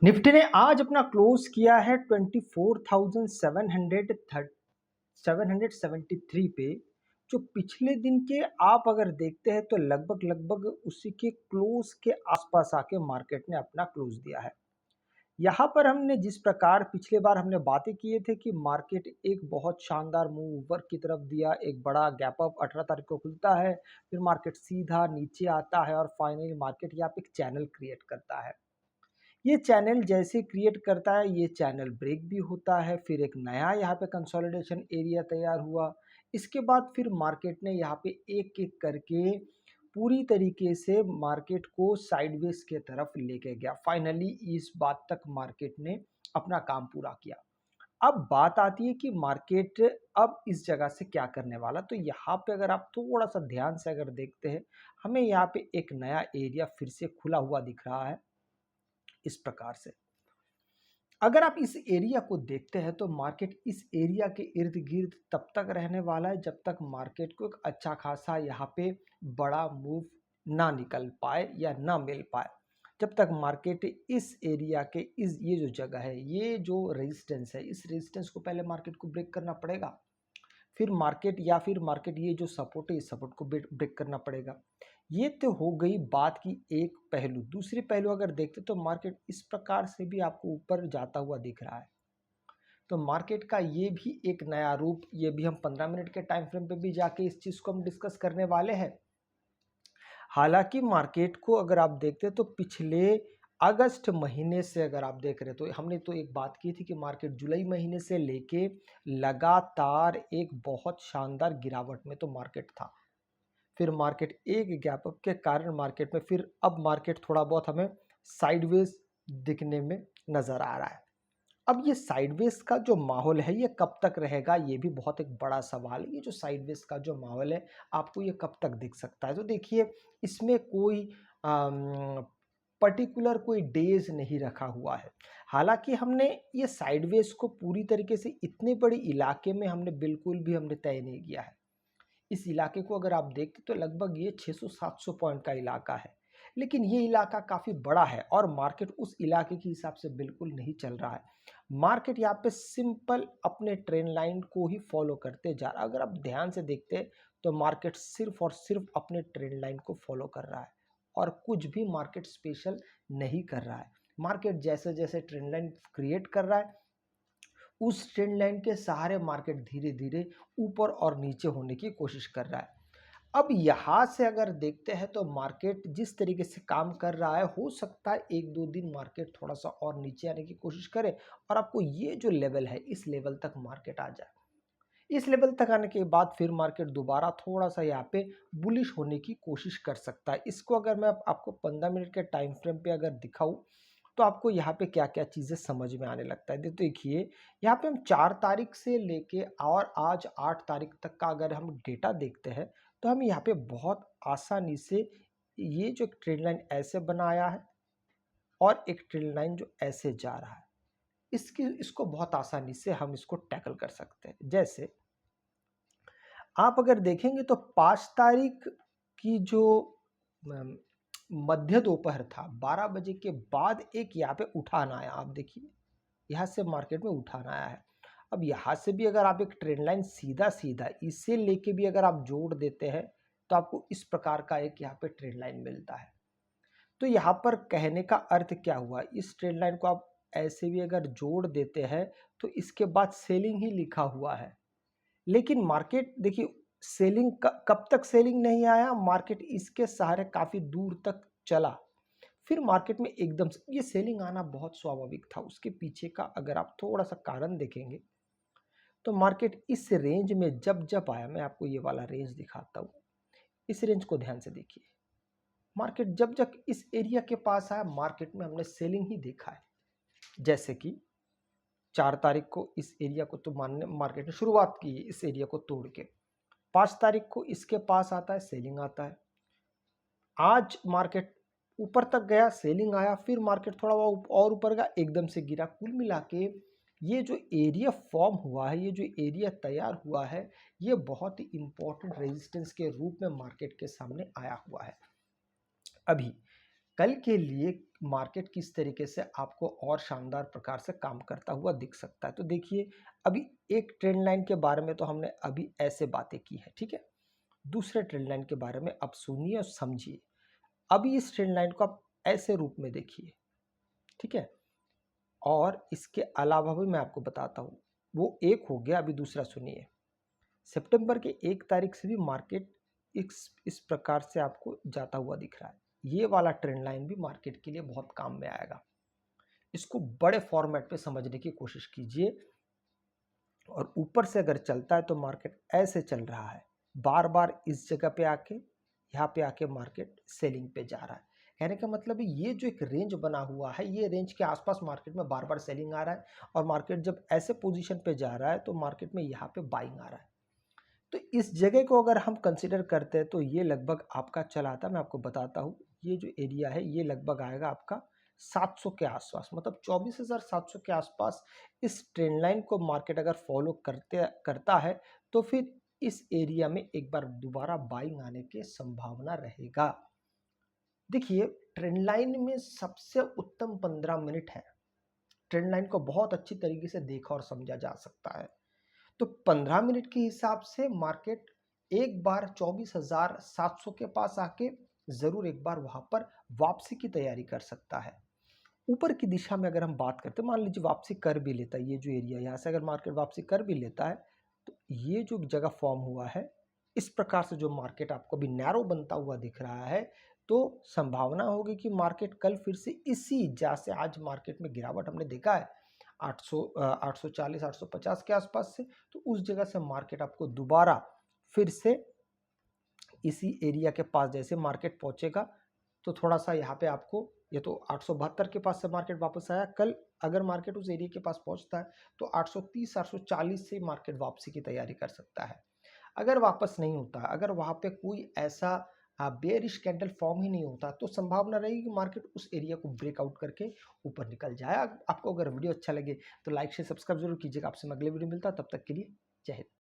Nifty ने आज अपना क्लोज किया है 24,773 पे। जो पिछले दिन के आप अगर देखते हैं तो लगभग लगभग उसी के क्लोज के आसपास आके मार्केट ने अपना क्लोज दिया है। यहाँ पर हमने जिस प्रकार पिछले बार हमने बातें किए थे कि मार्केट एक बहुत शानदार मूव ऊपर की तरफ दिया, एक बड़ा गैप अप 18 तारीख को खुलता है, फिर मार्केट सीधा नीचे आता है और फाइनली मार्केट यहाँ पे एक चैनल क्रिएट करता है। ये चैनल जैसे क्रिएट करता है ये चैनल ब्रेक भी होता है, फिर एक नया यहाँ पे कंसोलिडेशन एरिया तैयार हुआ। इसके बाद फिर मार्केट ने यहाँ पे एक एक करके पूरी तरीके से मार्केट को साइडवेज के तरफ लेके गया। फाइनली इस बात तक मार्केट ने अपना काम पूरा किया। अब बात आती है कि मार्केट अब इस जगह से क्या करने वाला। तो यहाँ पे अगर आप थोड़ा सा ध्यान से अगर देखते हैं, हमें यहाँ पे एक नया एरिया फिर से खुला हुआ दिख रहा है इस प्रकार से। अगर आप इस एरिया को देखते हैं तो मार्केट इस एरिया के इर्द गिर्द तब तक रहने वाला है जब तक मार्केट को एक अच्छा खासा यहाँ पे बड़ा मूव ना निकल पाए या ना मिल पाए। जब तक मार्केट इस एरिया के इस ये जो जगह है, ये जो रेजिस्टेंस है, इस रेजिस्टेंस को पहले मार्केट को ब्रेक करना पड़ेगा। फिर मार्केट ये जो सपोर्ट है इस सपोर्ट को ब्रेक करना पड़ेगा। ये तो हो गई बात की एक पहलू। दूसरी पहलू अगर देखते तो मार्केट इस प्रकार से भी आपको ऊपर जाता हुआ दिख रहा है। तो मार्केट का ये भी एक नया रूप, ये भी हम 15 मिनट के टाइम फ्रेम पे भी जाके इस चीज़ को हम डिस्कस करने वाले हैं। हालांकि मार्केट को अगर आप देखते तो पिछले अगस्त महीने से अगर आप देख रहे तो हमने तो एक बात की थी कि मार्केट जुलाई महीने से लेके लगातार एक बहुत शानदार गिरावट में तो मार्केट था। फिर मार्केट एक गैप अप के कारण मार्केट में फिर अब मार्केट थोड़ा बहुत हमें साइडवेज दिखने में नज़र आ रहा है। अब ये साइडवेज का जो माहौल है ये कब तक रहेगा, ये भी बहुत एक बड़ा सवाल है। ये जो साइडवेज का जो माहौल है आपको ये कब तक दिख सकता है। तो देखिए, इसमें कोई पर्टिकुलर कोई डेज नहीं रखा हुआ है। हालांकि हमने ये साइडवेज को पूरी तरीके से इतने बड़े इलाके में हमने बिल्कुल भी हमने तय नहीं किया है। इस इलाके को अगर आप देखते तो लगभग ये 600-700 पॉइंट का इलाका है, लेकिन ये इलाका काफ़ी बड़ा है और मार्केट उस इलाके के हिसाब से बिल्कुल नहीं चल रहा है। मार्केट यहाँ पे सिंपल अपने ट्रेंड लाइन को ही फॉलो करते जा रहा है। अगर आप ध्यान से देखते हैं तो मार्केट सिर्फ और सिर्फ अपने ट्रेंड लाइन को फॉलो कर रहा है और कुछ भी मार्केट स्पेशल नहीं कर रहा है। मार्केट जैसे जैसे ट्रेंड लाइन क्रिएट कर रहा है उस ट्रेंड लाइन के सहारे मार्केट धीरे धीरे ऊपर और नीचे होने की कोशिश कर रहा है। अब यहाँ से अगर देखते हैं तो मार्केट जिस तरीके से काम कर रहा है, हो सकता है एक दो दिन मार्केट थोड़ा सा और नीचे आने की कोशिश करे और आपको ये जो लेवल है इस लेवल तक मार्केट आ जाए। इस लेवल तक आने के बाद फिर मार्केट दोबारा थोड़ा सा यहाँ पे बुलिश होने की कोशिश कर सकता है। इसको अगर मैं आपको 15 मिनट के टाइम फ्रेम पे अगर दिखाऊं तो आपको यहाँ पे क्या क्या चीज़ें समझ में आने लगता है। तो देखिए, यहाँ पे हम 4 तारीख से लेके और आज 8 तारीख तक का अगर हम डेटा देखते हैं तो हम यहाँ पे बहुत आसानी से ये जो ट्रेंड लाइन ऐसे बनाया है और एक ट्रेंड लाइन जो ऐसे जा रहा है, इसको बहुत आसानी से हम इसको टैकल कर सकते हैं। जैसे आप अगर देखेंगे तो 5 तारीख की जो अम, मध्य दोपहर था 12 बजे के बाद एक यहाँ पे उठान आया। आप देखिए, यहाँ से मार्केट में उठान आया है। अब यहाँ से भी अगर आप एक ट्रेंड लाइन सीधा सीधा इसे लेके भी अगर आप जोड़ देते हैं तो आपको इस प्रकार का एक यहाँ पे ट्रेंड लाइन मिलता है। तो यहाँ पर कहने का अर्थ क्या हुआ, इस ट्रेंड लाइन को आप ऐसे भी अगर जोड़ देते हैं तो इसके बाद सेलिंग ही लिखा हुआ है। लेकिन मार्केट देखिए, सेलिंग कब तक सेलिंग नहीं आया, मार्केट इसके सहारे काफ़ी दूर तक चला। फिर मार्केट में एकदम से ये सेलिंग आना बहुत स्वाभाविक था। उसके पीछे का अगर आप थोड़ा सा कारण देखेंगे तो मार्केट इस रेंज में जब जब आया, मैं आपको ये वाला रेंज दिखाता हूँ, इस रेंज को ध्यान से देखिए। मार्केट जब जब इस एरिया के पास आया मार्केट में हमने सेलिंग ही देखा है। जैसे कि 4 तारीख को इस एरिया को तो मानने मार्केट ने शुरुआत की है इस एरिया को तोड़ के। 5 तारीख को इसके पास आता है, सेलिंग आता है। आज मार्केट ऊपर तक गया, सेलिंग आया, फिर मार्केट थोड़ा और ऊपर गया, एकदम से गिरा। कुल मिला के ये जो एरिया फॉर्म हुआ है, ये जो एरिया तैयार हुआ है, ये बहुत ही इंपॉर्टेंट रेजिस्टेंस के रूप में मार्केट के सामने आया हुआ है। अभी कल के लिए मार्केट किस तरीके से आपको और शानदार प्रकार से काम करता हुआ दिख सकता है। तो देखिए, अभी एक ट्रेंड लाइन के बारे में तो हमने अभी ऐसे बातें की है, ठीक है। दूसरे ट्रेंड लाइन के बारे में अब सुनिए और समझिए। अभी इस ट्रेंड लाइन को आप ऐसे रूप में देखिए, ठीक है। और इसके अलावा भी मैं आपको बताता हूँ, वो एक हो गया, अभी दूसरा सुनिए। सितंबर के 1 तारीख से भी मार्केट इस प्रकार से आपको जाता हुआ दिख रहा है। ये वाला ट्रेंड लाइन भी मार्केट के लिए बहुत काम में आएगा। इसको बड़े फॉर्मेट पे समझने की कोशिश कीजिए। और ऊपर से अगर चलता है तो मार्केट ऐसे चल रहा है, बार बार इस जगह पे आके, यहाँ पे आके मार्केट सेलिंग पे जा रहा है। कहने का मतलब है ये जो एक रेंज बना हुआ है, ये रेंज के आसपास मार्केट में बार बार सेलिंग आ रहा है, और मार्केट जब ऐसे पोजीशन पे जा रहा है तो मार्केट में यहाँ पे बाइंग आ रहा है। तो इस जगह को अगर हम कंसिडर करते हैं तो ये लगभग आपका चला आता, मैं आपको बताता हूँ, ये जो एरिया है ये लगभग आएगा आपका 700 के आसपास, मतलब 24,700 के आसपास। इस ट्रेंड लाइन को मार्केट अगर फॉलो करता है तो फिर इस एरिया में एक बार दोबारा बाइंग आने की संभावना रहेगा। देखिए, ट्रेंड लाइन में सबसे उत्तम 15 मिनट है। ट्रेंड लाइन को बहुत अच्छी तरीके से देखा और समझा जा सकता है। तो 15 मिनट के हिसाब से मार्केट एक बार 24,700 के पास आके जरूर एक बार वहां पर वापसी की तैयारी कर सकता है। ऊपर की दिशा में अगर हम बात करते हैं, मान लीजिए वापसी कर भी लेता है, ये जो एरिया यहाँ से अगर मार्केट वापसी कर भी लेता है, तो ये जो जगह फॉर्म हुआ है, इस प्रकार से जो मार्केट आपको भी नैरो बनता हुआ दिख रहा है, तो संभावना होगी कि मार्केट कल फिर से इसी, जैसे आज मार्केट में गिरावट हमने देखा है 840 850 के आसपास से, तो उस जगह से मार्केट आपको दोबारा फिर से इसी एरिया के पास जैसे मार्केट पहुंचेगा, तो थोड़ा सा यहाँ पे आपको, ये तो 872 के पास से मार्केट वापस आया, कल अगर मार्केट उस एरिया के पास पहुंचता है तो 830 840 से मार्केट वापसी की तैयारी कर सकता है। अगर वापस नहीं होता, अगर वहां पे कोई ऐसा बेयरिश कैंडल फॉर्म ही नहीं होता, तो संभावना रहेगी कि मार्केट उस एरिया को ब्रेकआउट करके ऊपर निकल जाए। आपको अगर वीडियो अच्छा लगे तो लाइक शेयर सब्सक्राइब जरूर कीजिएगा। आपसे मैं अगले वीडियो मिलता, तब तक के लिए जय हिंद।